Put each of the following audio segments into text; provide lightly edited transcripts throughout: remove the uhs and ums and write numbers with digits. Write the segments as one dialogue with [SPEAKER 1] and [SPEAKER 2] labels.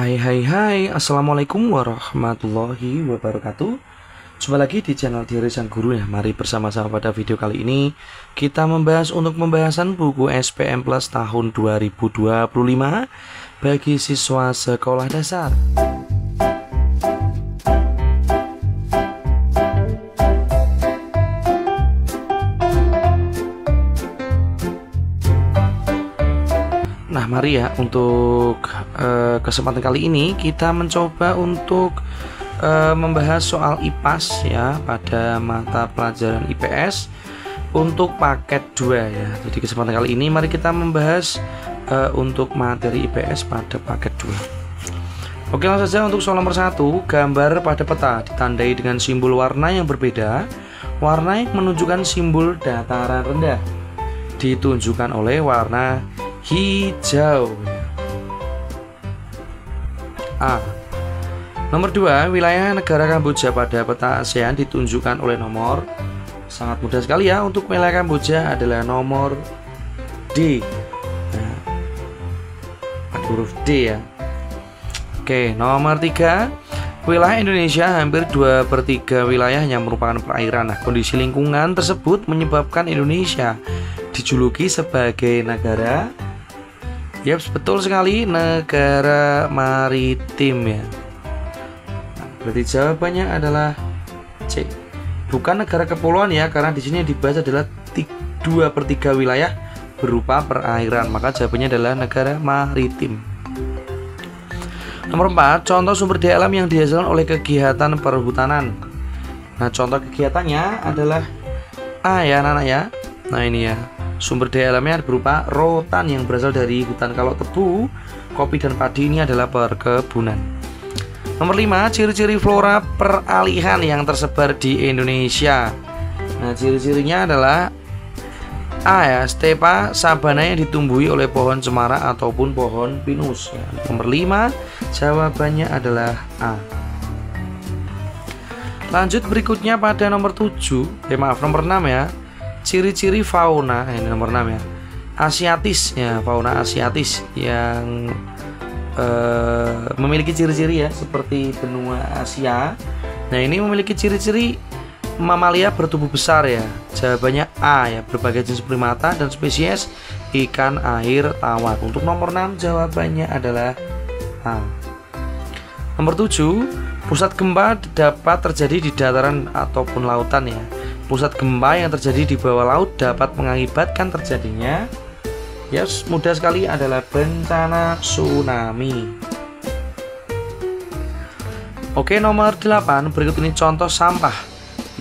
[SPEAKER 1] Hai, Assalamualaikum warahmatullahi wabarakatuh. Jumpa lagi di channel Diari Sang Guru ya. Mari bersama-sama pada video kali ini kita membahas untuk pembahasan buku SPM Plus tahun 2025 bagi siswa sekolah dasar. Nah, mari ya, untuk kesempatan kali ini kita mencoba untuk membahas soal IPAS ya pada mata pelajaran IPS untuk paket 2 ya. Jadi kesempatan kali ini mari kita membahas untuk materi IPS pada paket 2. Oke, langsung saja untuk soal nomor 1. Gambar pada peta ditandai dengan simbol warna yang berbeda. Warna yang menunjukkan simbol dataran rendah ditunjukkan oleh warna hijau. A. Nomor 2, wilayah negara Kamboja pada peta ASEAN ditunjukkan oleh nomor, sangat mudah sekali ya, untuk wilayah Kamboja adalah nomor D. Nah, huruf D ya. Oke, nomor 3, wilayah Indonesia hampir 2/3 wilayahnya merupakan perairan. Nah, kondisi lingkungan tersebut menyebabkan Indonesia dijuluki sebagai negara, yaps, betul sekali, negara maritim ya. Nah, berarti jawabannya adalah C. Bukan negara kepulauan ya, karena di sini dibahas adalah 2/3 wilayah berupa perairan, maka jawabannya adalah negara maritim. Nomor 4, contoh sumber daya alam yang dihasilkan oleh kegiatan perhutanan. Nah, contoh kegiatannya adalah A ya anak-anak ya. Nah, ini ya, sumber daya alamnya berupa rotan yang berasal dari hutan. Kalau tebu, kopi dan padi ini adalah perkebunan. Nomor 5, ciri-ciri flora peralihan yang tersebar di Indonesia. Nah, ciri-cirinya adalah A ya, stepa sabana yang ditumbuhi oleh pohon cemara ataupun pohon pinus ya. Nomor 5, jawabannya adalah A. Lanjut berikutnya pada nomor 7, nomor 6 ya. Ciri-ciri fauna, ini nomor 6 ya. Asiatis ya, fauna asiatis yang memiliki ciri-ciri ya seperti benua Asia. Nah, ini memiliki ciri-ciri mamalia bertubuh besar ya. Jawabannya A ya, berbagai jenis primata dan spesies ikan air tawar. Untuk nomor 6 jawabannya adalah A. Nomor 7, pusat gempa dapat terjadi di dataran ataupun lautan ya. Pusat gempa yang terjadi di bawah laut dapat mengakibatkan terjadinya, yes, mudah sekali, adalah bencana tsunami. Oke, nomor 8, berikut ini contoh sampah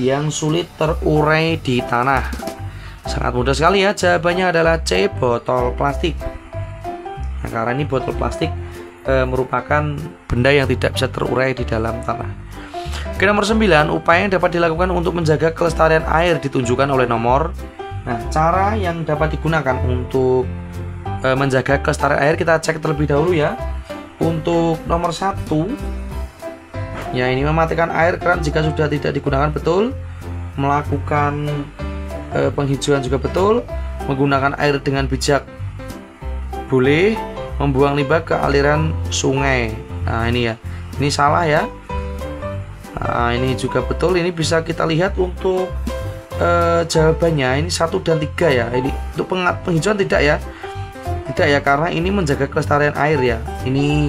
[SPEAKER 1] yang sulit terurai di tanah. Sangat mudah sekali ya, jawabannya adalah C, botol plastik. Nah, karena ini botol plastik merupakan benda yang tidak bisa terurai di dalam tanah. Oke, nomor 9, upaya yang dapat dilakukan untuk menjaga kelestarian air ditunjukkan oleh nomor. Nah, cara yang dapat digunakan untuk menjaga kelestarian air kita cek terlebih dahulu ya. Untuk nomor 1 ya, ini mematikan air keran jika sudah tidak digunakan, betul. Melakukan penghijauan juga betul. Menggunakan air dengan bijak boleh. Membuang limbah ke aliran sungai. Nah, ini ya, ini salah ya. Nah, ini juga betul. Ini bisa kita lihat untuk jawabannya ini 1 dan 3 ya. Ini untuk penghijauan tidak ya. Tidak ya, karena ini menjaga kelestarian air ya. Ini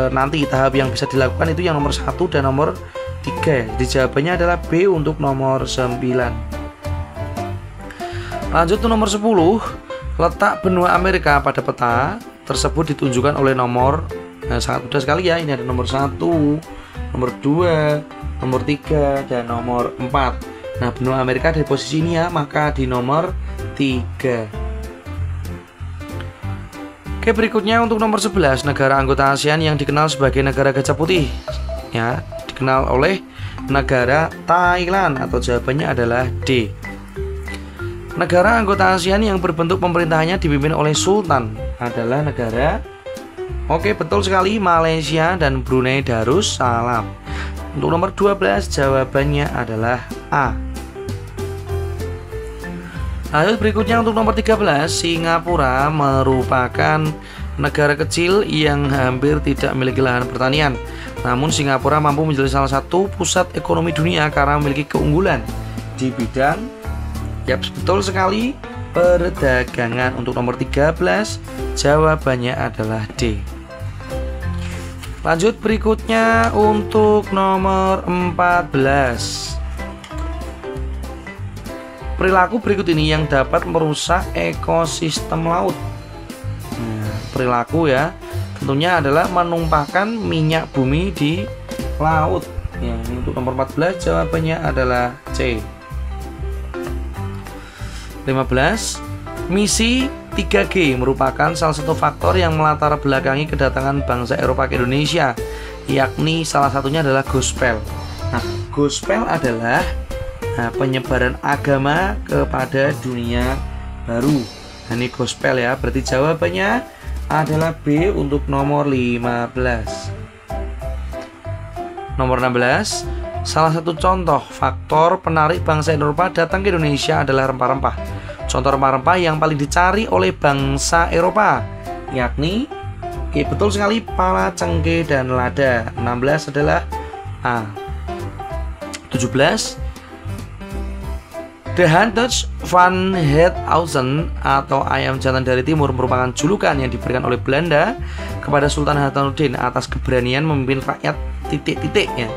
[SPEAKER 1] nanti tahap yang bisa dilakukan itu yang nomor 1 dan nomor 3 ya. Jadi jawabannya adalah B untuk nomor 9. Lanjut ke nomor 10. Letak benua Amerika pada peta tersebut ditunjukkan oleh nomor. Nah, sangat mudah sekali ya. Ini ada nomor 1, nomor 2, nomor 3, dan nomor 4. Nah, benua Amerika di posisi ini ya, maka di nomor 3. Oke, berikutnya untuk nomor 11, negara anggota ASEAN yang dikenal sebagai negara gajah putih ya, dikenal oleh negara Thailand, atau jawabannya adalah D. Negara anggota ASEAN yang berbentuk pemerintahannya dipimpin oleh sultan adalah negara, oke, betul sekali, Malaysia dan Brunei Darussalam. Untuk nomor 12 jawabannya adalah A. Lalu berikutnya untuk nomor 13, Singapura merupakan negara kecil yang hampir tidak memiliki lahan pertanian. Namun Singapura mampu menjadi salah satu pusat ekonomi dunia karena memiliki keunggulan di bidang, yap betul sekali, perdagangan. Untuk nomor 13, jawabannya adalah D. Lanjut berikutnya untuk nomor 14. Perilaku berikut ini yang dapat merusak ekosistem laut. Nah, perilaku ya, tentunya adalah menumpahkan minyak bumi di laut. Ya, untuk nomor 14 jawabannya adalah C. 15. Misi 3G merupakan salah satu faktor yang melatar belakangi kedatangan bangsa Eropa ke Indonesia, yakni salah satunya adalah gospel. Nah, gospel adalah penyebaran agama kepada dunia baru. Nah, ini gospel ya, berarti jawabannya adalah B untuk nomor 15. Nomor 16. Salah satu contoh faktor penarik bangsa Eropa datang ke Indonesia adalah rempah-rempah. Contoh rempah-rempah yang paling dicari oleh bangsa Eropa yakni, betul sekali, pala, cengkeh, dan lada. 16 adalah A. 17. The Hunted van het Hausen atau ayam jantan dari timur merupakan julukan yang diberikan oleh Belanda kepada Sultan Hasanuddin atas keberanian memimpin rakyat titik-titik ya.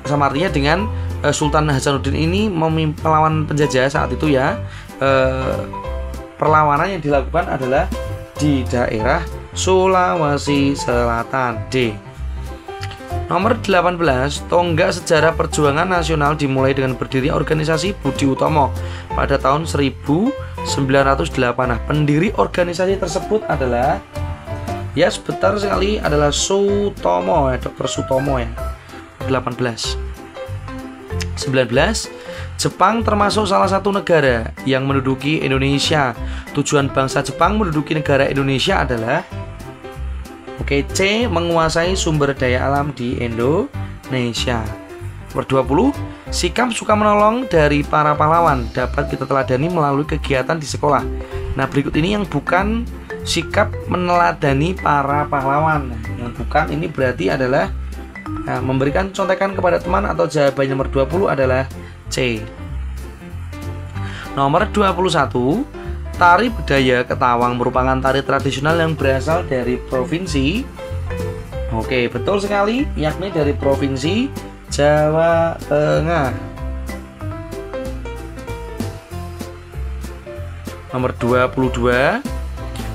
[SPEAKER 1] Sama artinya dengan Sultan Hasanuddin ini melawan penjajah saat itu ya. Perlawanan yang dilakukan adalah di daerah Sulawesi Selatan. D. Nomor 18. Tonggak sejarah perjuangan nasional dimulai dengan berdiri organisasi Budi Utomo pada tahun 1908. Nah, pendiri organisasi tersebut adalah, ya betul sekali, adalah Sutomo ya, Dr. Sutomo ya. 18. 19. Jepang termasuk salah satu negara yang menduduki Indonesia. Tujuan bangsa Jepang menduduki negara Indonesia adalah C. Menguasai sumber daya alam di Indonesia. Nomor 20. Sikap suka menolong dari para pahlawan dapat kita teladani melalui kegiatan di sekolah. Nah, berikut ini yang bukan sikap meneladani para pahlawan. Yang bukan ini berarti adalah memberikan contekan kepada teman, atau jawabannya nomor 20 adalah C. Nomor 21. Tari budaya Ketawang merupakan tari tradisional yang berasal dari provinsi, betul sekali, yakni dari provinsi Jawa Tengah. Nomor 22.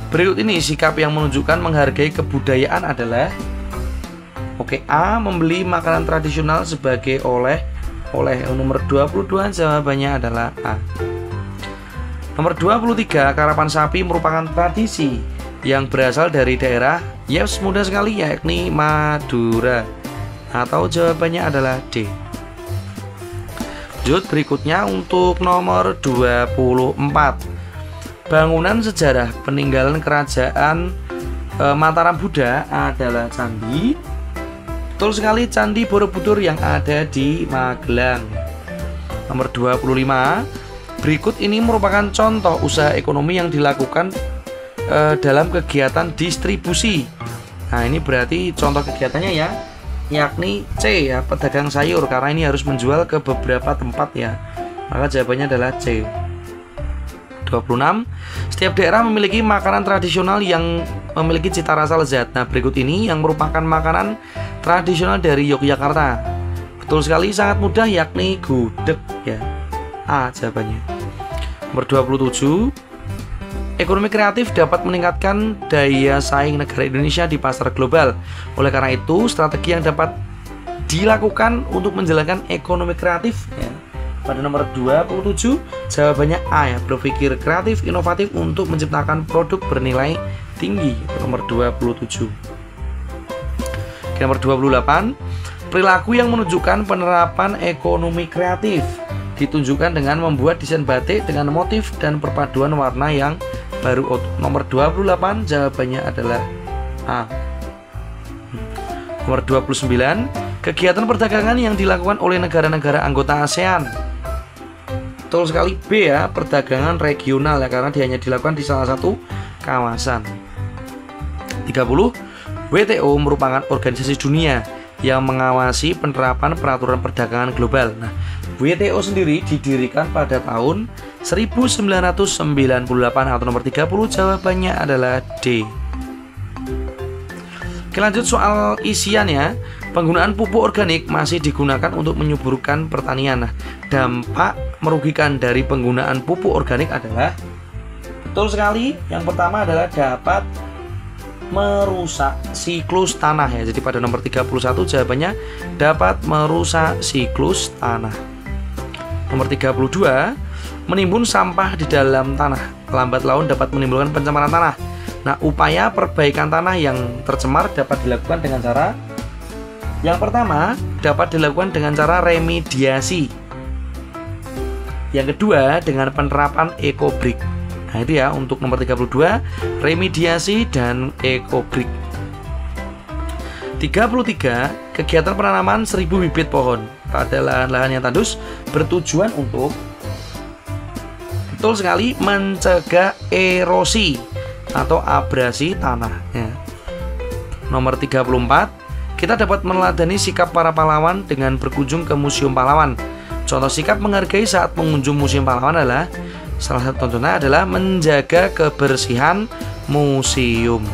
[SPEAKER 1] Berikut ini sikap yang menunjukkan menghargai kebudayaan adalah A. Membeli makanan tradisional sebagai oleh. Nomor 22 jawabannya adalah A. Nomor 23. Karapan sapi merupakan tradisi yang berasal dari daerah, mudah sekali, yakni Madura, atau jawabannya adalah D. Lanjut berikutnya untuk nomor 24. Bangunan sejarah peninggalan kerajaan Mataram Buddha adalah candi. Betul sekali, Candi Borobudur yang ada di Magelang. Nomor 25. Berikut ini merupakan contoh usaha ekonomi yang dilakukan dalam kegiatan distribusi. Nah, ini berarti contoh kegiatannya ya, yakni C ya, pedagang sayur, karena ini harus menjual ke beberapa tempat ya. Maka jawabannya adalah C. 26. Setiap daerah memiliki makanan tradisional yang memiliki cita rasa lezat. Nah, berikut ini yang merupakan makanan tradisional dari Yogyakarta. Betul sekali, sangat mudah, yakni gudeg ya. A jawabannya. Nomor 27. Ekonomi kreatif dapat meningkatkan daya saing negara Indonesia di pasar global. Oleh karena itu, strategi yang dapat dilakukan untuk menjalankan ekonomi kreatif ya. Pada nomor 27 jawabannya A ya, berpikir kreatif inovatif untuk menciptakan produk bernilai tinggi. Nomor 27. Nomor 28. Perilaku yang menunjukkan penerapan ekonomi kreatif ditunjukkan dengan membuat desain batik dengan motif dan perpaduan warna yang baru. Nomor 28 jawabannya adalah A. Nomor 29. Kegiatan perdagangan yang dilakukan oleh negara-negara anggota ASEAN. Betul sekali, B ya, perdagangan regional ya, karena dia hanya dilakukan di salah satu kawasan. 30. WTO merupakan organisasi dunia yang mengawasi penerapan peraturan perdagangan global. Nah, WTO sendiri didirikan pada tahun 1998 atau nomor 30 jawabannya adalah D. Oke, lanjut soal isiannya. Penggunaan pupuk organik masih digunakan untuk menyuburkan pertanian. Nah, dampak merugikan dari penggunaan pupuk organik adalah, betul sekali, yang pertama adalah dapat merusak siklus tanah ya. Jadi pada nomor 31 jawabannya dapat merusak siklus tanah. Nomor 32, menimbun sampah di dalam tanah. Lambat laun dapat menimbulkan pencemaran tanah. Nah, upaya perbaikan tanah yang tercemar dapat dilakukan dengan cara, yang pertama dapat dilakukan dengan cara remediasi. Yang kedua dengan penerapan ekobrik. Nah, itu ya untuk nomor 32, remediasi dan ekobrik. 33, kegiatan penanaman 1000 bibit pohon pada lahan-lahan yang tandus bertujuan untuk, betul sekali, mencegah erosi atau abrasi tanah ya. Nomor 34, kita dapat meneladani sikap para pahlawan dengan berkunjung ke Museum Pahlawan. Contoh sikap menghargai saat mengunjung Museum Pahlawan adalah, salah satu contohnya adalah menjaga kebersihan museum.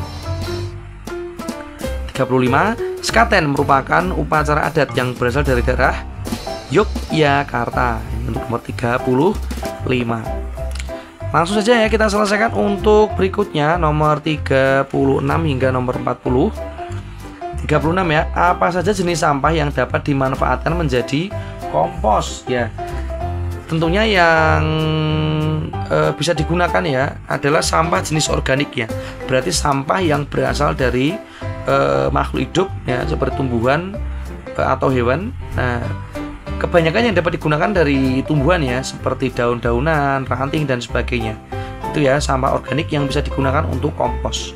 [SPEAKER 1] 35, sekaten merupakan upacara adat yang berasal dari daerah Yogyakarta. Untuk nomor 35. Langsung saja ya kita selesaikan untuk berikutnya nomor 36 hingga nomor 40. 36 ya, apa saja jenis sampah yang dapat dimanfaatkan menjadi kompos ya. Tentunya yang bisa digunakan ya adalah sampah jenis organik ya. Berarti sampah yang berasal dari makhluk hidup ya, seperti tumbuhan atau hewan. Nah, kebanyakan yang dapat digunakan dari tumbuhan ya, seperti daun-daunan, ranting dan sebagainya. Itu ya sampah organik yang bisa digunakan untuk kompos.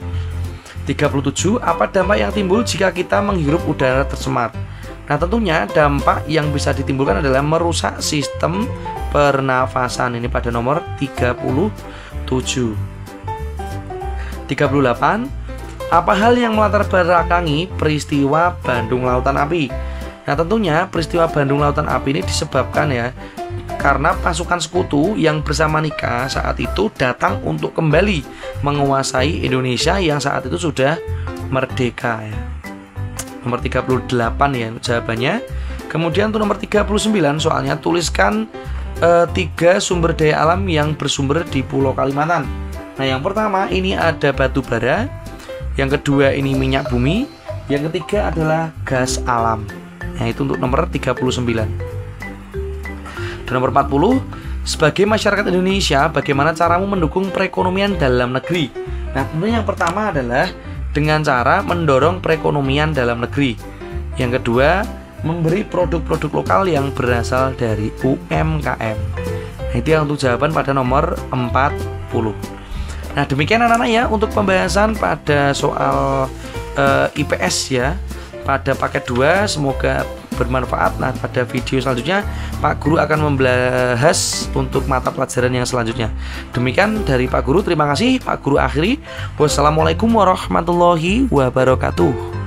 [SPEAKER 1] 37, apa dampak yang timbul jika kita menghirup udara tercemar? Nah, tentunya dampak yang bisa ditimbulkan adalah merusak sistem pernafasan. Ini pada nomor 37. 38, apa hal yang melatar belakangi peristiwa Bandung Lautan Api? Nah, tentunya peristiwa Bandung Lautan Api ini disebabkan ya karena pasukan sekutu yang bersama Nika saat itu datang untuk kembali menguasai Indonesia yang saat itu sudah merdeka ya. Nomor 38 ya jawabannya. Kemudian untuk nomor 39 soalnya tuliskan 3 sumber daya alam yang bersumber di Pulau Kalimantan. Nah, yang pertama ini ada batu bara, yang kedua ini minyak bumi, yang ketiga adalah gas alam. Nah, itu untuk nomor 39. Dan nomor 40, sebagai masyarakat Indonesia, bagaimana caramu mendukung perekonomian dalam negeri? Nah, tentunya yang pertama adalah dengan cara mendorong perekonomian dalam negeri. Yang kedua, memberi produk-produk lokal yang berasal dari UMKM. Nah, itu yang untuk jawaban pada nomor 40. Nah, demikian anak-anak ya untuk pembahasan pada soal IPS ya pada paket 2. Semoga bermanfaat. Nah, pada video selanjutnya Pak Guru akan membahas untuk mata pelajaran yang selanjutnya. Demikian dari Pak Guru, terima kasih. Pak Guru akhiri. Wassalamualaikum warahmatullahi wabarakatuh.